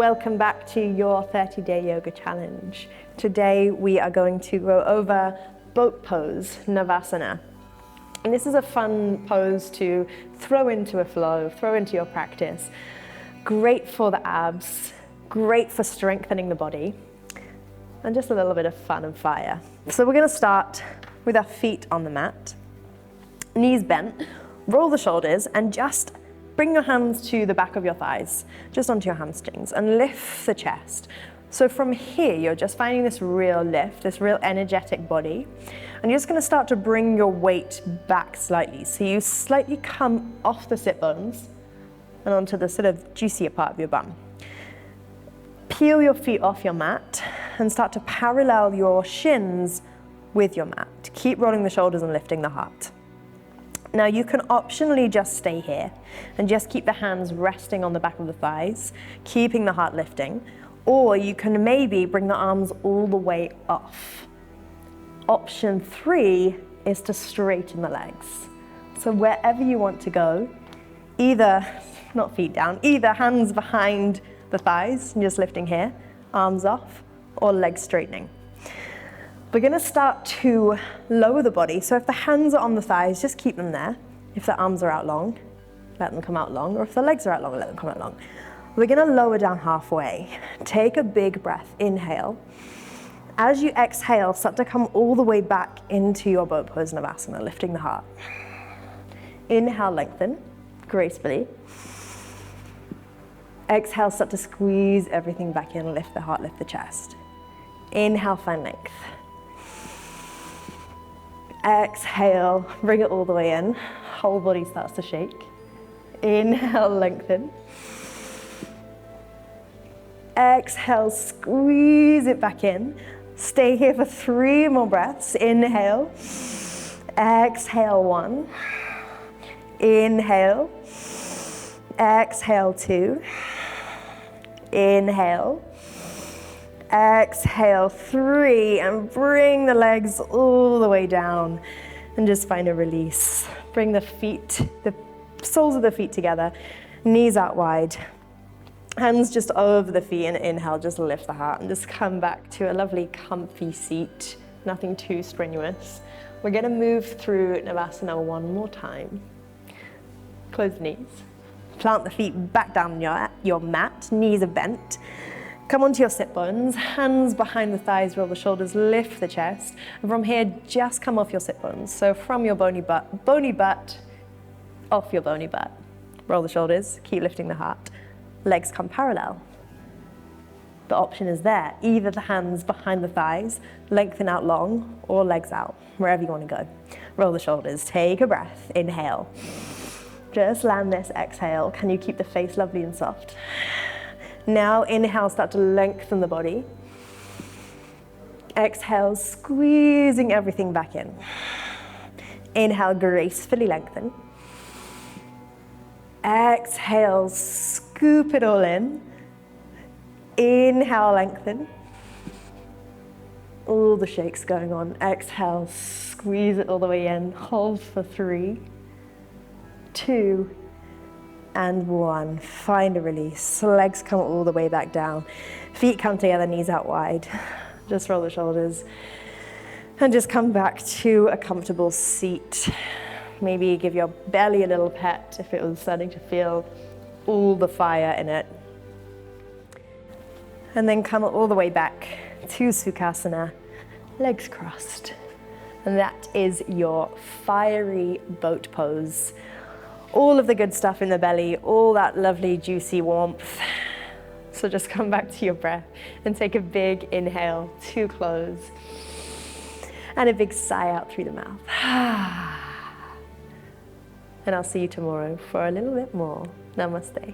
Welcome back to your 30-day yoga challenge. Today we are going to go over boat pose, Navasana. And this is a fun pose to throw into a flow, throw into your practice. Great for the abs, great for strengthening the body, and just a little bit of fun and fire. So we're going to start with our feet on the mat, knees bent, roll the shoulders, and just bring your hands to the back of your thighs, just onto your hamstrings, and lift the chest. So from here, you're just finding this real lift, this real energetic body. And you're just gonna start to bring your weight back slightly. So you slightly come off the sit bones and onto the sort of juicier part of your bum. Peel your feet off your mat and start to parallel your shins with your mat. Keep rolling the shoulders and lifting the heart. Now you can optionally just stay here and just keep the hands resting on the back of the thighs, keeping the heart lifting, or you can maybe bring the arms all the way off. Option 3 is to straighten the legs. So wherever you want to go, either, not feet down, either hands behind the thighs and just lifting here, arms off, or legs straightening. We're going to start to lower the body. So if the hands are on the thighs, just keep them there. If the arms are out long, let them come out long. Or if the legs are out long, let them come out long. We're going to lower down halfway. Take a big breath. Inhale. As you exhale, start to come all the way back into your boat pose Navasana, lifting the heart. Inhale, lengthen gracefully. Exhale, start to squeeze everything back in, lift the heart, lift the chest. Inhale, find length. Exhale, bring it all the way in. Whole body starts to shake. Inhale, lengthen. Exhale, squeeze it back in. Stay here for 3 more breaths. Inhale. Exhale, 1. Inhale. Exhale, 2. Inhale. Exhale, 3, and bring the legs all the way down and just find a release. Bring the feet, the soles of the feet together, knees out wide, hands just over the feet, and inhale, just lift the heart and just come back to a lovely comfy seat, nothing too strenuous. We're gonna move through Navasana one more time. Close the knees, plant the feet back down your mat, knees are bent. Come onto your sit bones, hands behind the thighs, roll the shoulders, lift the chest. And from here, just come off your sit bones. So from your bony butt, off your bony butt. Roll the shoulders, keep lifting the heart. Legs come parallel. The option is there. Either the hands behind the thighs, lengthen out long, or legs out, wherever you want to go. Roll the shoulders, take a breath, inhale. Just land this, exhale. Can you keep the face lovely and soft? Now inhale, start to lengthen the body. Exhale, squeezing everything back in. Inhale, gracefully lengthen. Exhale, scoop it all in. Inhale, lengthen. All the shakes going on. Exhale, squeeze it all the way in. Hold for 3, 2, and 1. Find a release. Legs come all the way back down. Feet come together, knees out wide. Just roll the shoulders. And just come back to a comfortable seat. Maybe give your belly a little pet if it was starting to feel all the fire in it. And then come all the way back to Sukhasana, legs crossed. And that is your fiery boat pose. All of the good stuff in the belly, all that lovely juicy warmth. So just come back to your breath and take a big inhale to close. And a big sigh out through the mouth. And I'll see you tomorrow for a little bit more. Namaste.